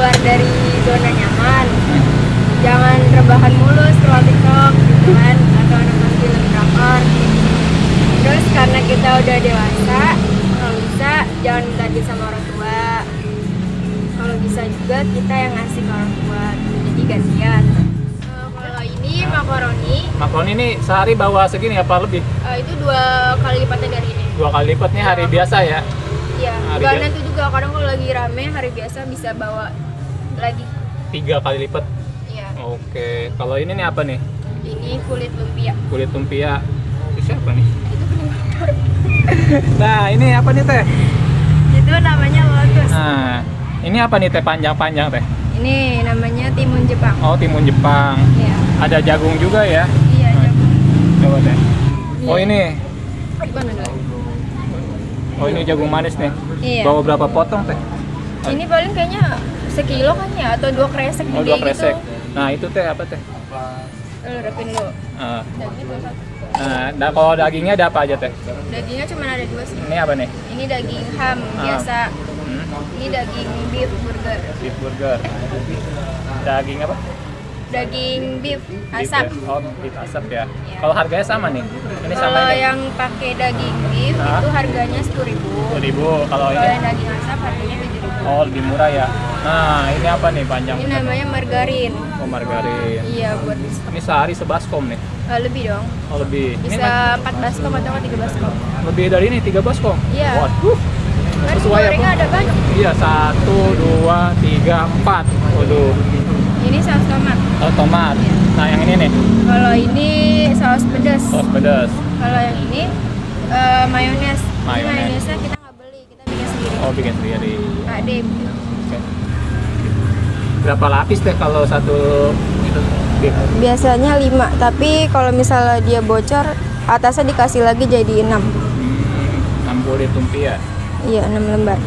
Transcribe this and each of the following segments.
keluar dari zona nyaman. Jangan rebahan mulu scroll TikTok gitu kan, atau nonton film drakor. Terus karena kita udah dewasa, kalau bisa jangan minta duit sama orang tua. Kalau bisa juga kita yang ngasih ke orang tua, jadi gantian. Kalau ini makaroni. Makaroni ini sehari bawa segini apa lebih? Itu 2 kali lipatnya dari ini. 2 kali lipat nih hari biasa ya? Iya, Hari nggak biasa. nanti juga kadang kalau lagi rame hari biasa bisa bawa lagi. 3 kali lipat. Iya. Oke, kalau ini nih apa nih? Ini kulit lumpia. Kulit lumpia. Itu siapa nih? Itu penyembuh. Nah, ini apa nih teh? Itu namanya lotus. Nah, ini apa nih teh panjang-panjang teh? Ini namanya timun Jepang. Oh, timun Jepang. Iya. Ada jagung juga ya? Iya, jagung. Coba teh. Oh Iya. ini. Gimana dong? Oh ini jagung manis nih. Iya. Bawa berapa potong teh? Ini paling kayaknya sekilo kan ya, atau 2 kresek Oh, gede 2 kresek. gitu. Nah, itu teh apa teh? Lu rapin dulu. Ah. Daging itu satu. Nah, kalau dagingnya ada apa aja teh? Dagingnya cuma ada 2 sih. Ini apa nih? Ini daging ham biasa. Hmm, Ini daging beef burger. beef burger. Daging apa? Daging beef Beef asap. ya? Oh, beef asap ya. Iya. Kalau harganya sama nih? Ini sama Kalau ini? yang pakai daging beef Hah? itu harganya 10.000. 10.000. Kalau Kalau yang ini? daging asap harganya 7.000. Oh, lebih murah ya. Nah, ini apa nih panjang? Ini namanya margarin. Oh, margarin. Iya, buat biskuit. Ini sehari sebaskom nih. Lebih dong. Oh, lebih. Ini Bisa 4 baskom atau 3 baskom. lebih dari ini 3 baskom. Iya. Waduh. Kan Sesuai apa? gorengnya ada banyak. Iya, 1, 2, 3, 4. Waduh. Ini saus tomat. Oh, tomat. Nah, yang ini nih, Kalau ini saus pedas. saus pedas. Kalau yang ini mayones. Ini Mayones. mayonesnya kita nggak beli, kita bikin sendiri. Oh, bikin sendiri. Ada. Oke. Berapa lapis teh kalau satu itu? Beef? Biasanya 5, tapi kalau misalnya dia bocor, atasnya dikasih lagi jadi 6. 6 kulit lumpia. Iya, 6 lembar.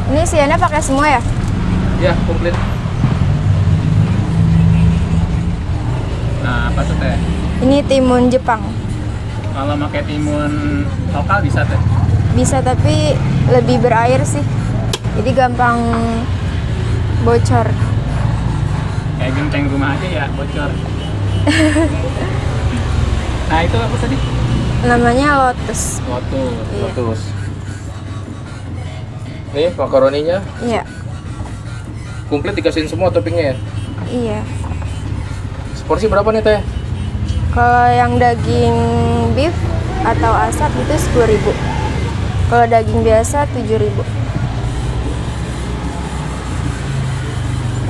Ini isiannya pakai semua ya? Ya, komplit. Nah, apa tuh teh? Ini timun Jepang. Kalau pakai timun lokal bisa teh? Bisa, tapi lebih berair sih. Jadi gampang bocor. Kayak genteng rumah aja ya, bocor. Nah, itu apa tadi? Namanya lotus. Lotus. Iya. Lotus. Nih makaroninya Iya. komplit dikasihin semua toppingnya ya. Iya. Seporsi berapa nih teh? Kalau yang daging beef atau asap itu 10.000. Kalau daging biasa 7.000.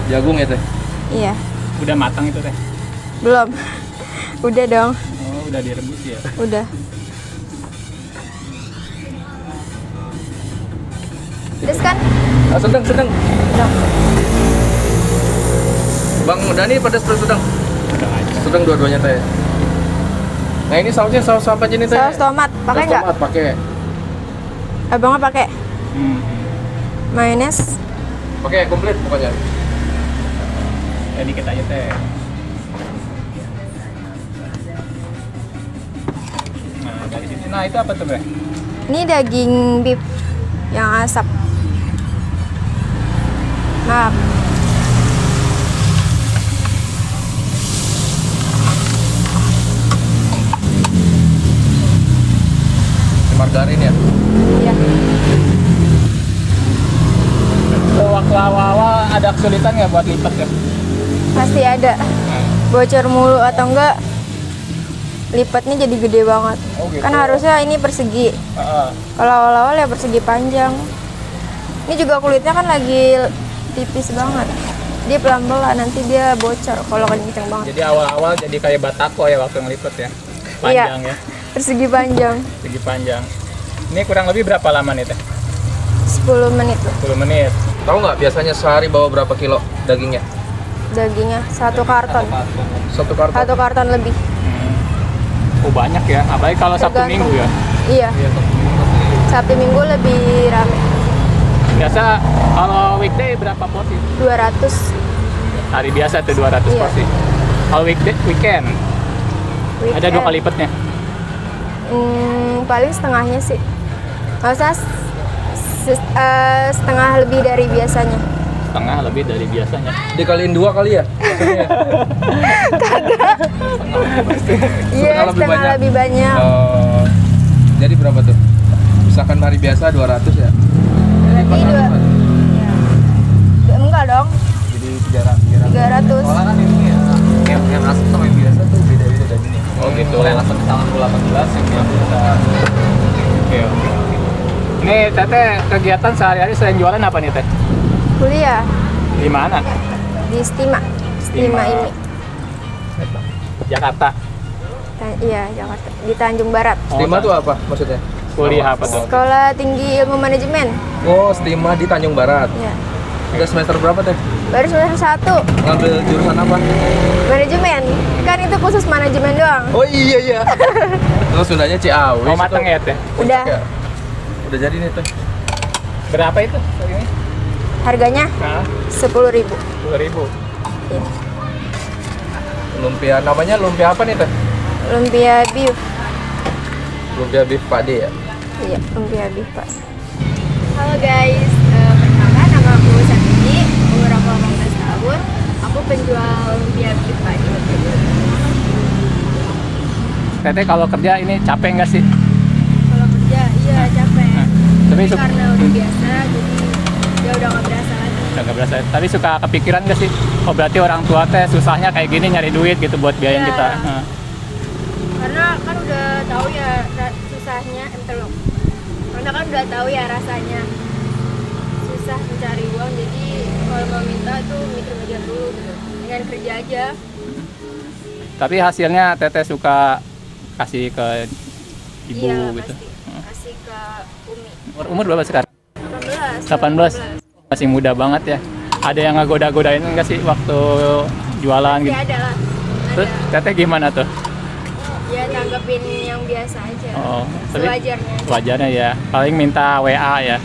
Jagung ya teh? Iya. Udah matang itu teh? Belum. Udah dong. Oh, udah direbus ya? Udah. Pedes kan? Ah, sedang. Udah. Bang Dani pedas sedang. Udah aja. Sedang dua-duanya teh. Nah ini sausnya saus apa aja nih teh? Saus tomat, pakai Saus nggak? tomat pakai. Abangnya pakai. Hmm. Mayones. Pakai komplit pokoknya. Ya dikit aja teh. Nah, dari sini. Nah, itu apa tuh, Bre? Ini daging beef yang asap. Maaf. Margarin ya. Iya. Waktu awal-awal ada kesulitan nggak buat lipat ya? Pasti ada. Bocor mulu atau enggak lipatnya jadi gede banget. Oh, gitu. Kan harusnya ini persegi. Heeh. Kalau awal-awal ya persegi panjang. Ini juga kulitnya kan lagi tipis banget. Dia pelan-pelan, nanti dia bocor kalau kenceng banget. Jadi awal-awal jadi kayak batako ya waktu ngelipet ya? Panjang ya? Persegi panjang. Segi panjang. Ini kurang lebih berapa lama nih teh? 10 menit tuh 10 menit. Tahu nggak biasanya sehari bawa berapa kilo dagingnya? dagingnya. 1 karton. 1 karton. 1 karton lebih. Oh banyak ya, apalagi kalau Sabtu Tergantung. Minggu ya. Iya. Iya, Sabtu Minggu lebih rame. Biasa kalau weekday berapa porsi? 200 Hari biasa tuh 200 Iya. porsi. Kalau weekend ada 2 kali lipatnya. Paling setengahnya sih. Nggak usah setengah lebih dari biasanya. Setengah lebih dari biasanya. Dikaliin 2 kali ya? Maksudnya? Iya, lebih setengah banyak. lebih banyak. Oh, jadi berapa tuh? Misalkan hari biasa 200 ya? Jadi Berarti 400 kan? Ya. Enggak dong, Jadi 300. 300. Soalnya kan ini ya, yang asam sama yang biasa tuh beda-beda dagingnya. Oh gitu. Kalau yang asam misalkan 18, yang biasa. Oke. Ini Teteh kegiatan sehari-hari selain jualan apa nih Teh? Kuliah Di mana? di Stima ini. Jakarta. Iya, Jakarta. Di Tanjung Barat. Stima tuh apa maksudnya? Kuliah apa tuh? Sekolah Tinggi Ilmu Manajemen. Oh, Stima di Tanjung Barat. Ya. Udah semester berapa teh? Baru semester 1. Ngambil jurusan apa? Manajemen. Kan itu khusus manajemen doang. Oh iya iya. Terus Sundanya Ciawi. Mau matang ya Teh? Udah. Udah jadi nih teh. Berapa itu ini? Harganya Nah, 10.000. 10.000. Iya. Lumpia namanya lumpia apa nih teh? Lumpia beef. Lumpia beef Pak D ya? Iya, lumpia beef, Pak. Halo guys, pertama nama aku Santi, umur aku 18 tahun. Aku penjual lumpia beef Pak D. Teteh kalau kerja ini capek nggak sih? Kalau kerja, iya capek. Tapi Karena udah biasa, jadi ya udah nggak berasa lagi. udah nggak berasa. Tapi suka kepikiran nggak sih? Oh berarti orang tua teh susahnya kayak gini nyari duit gitu buat biayain Iya. kita. Karena kan udah tahu ya susahnya, karena kan udah tahu ya rasanya susah mencari uang, jadi kalau mau minta tuh mikir-mikir dulu gitu. Dengan kerja aja. Tapi hasilnya Teteh suka kasih ke ibu Iya, gitu. pasti. Kasih ke Umi. Umur berapa sekarang? 18. 18. Masih muda banget ya. Ada yang ngegoda-godain nggak sih waktu jualan Pasti gitu? ada lah. Terus Ada. Teteh gimana tuh? Ya tanggepin yang biasa aja. Oh, tapi Sewajarnya. wajarnya ya. Paling minta WA ya. Ya,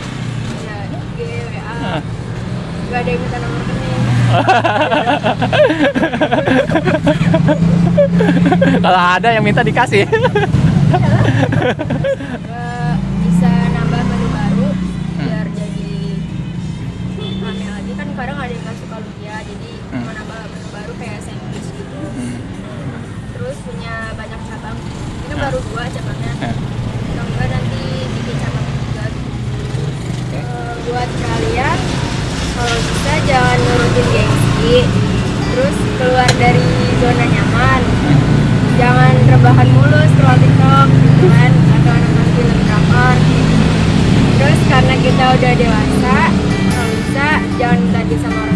IG, WA. Ah. Gak ada yang minta nomor rekening. Kalau ada yang minta dikasih. Bisa nambah menu baru biar jadi rame lagi, kan kadang ada yang nggak suka lumpia, jadi mau nambah menu baru kayak sandwich gitu. Terus punya banyak cabang, ini kan baru 2 cabangnya, tambah nanti bikin cabang juga gitu. Buat kalian kalau bisa jangan nurutin gengsi, terus keluar dari zona nyaman, jangan rebahan mulu scroll TikTok gitu kan, atau nonton film drakor. Terus karena kita udah dewasa, kalau bisa jangan minta duit sama orang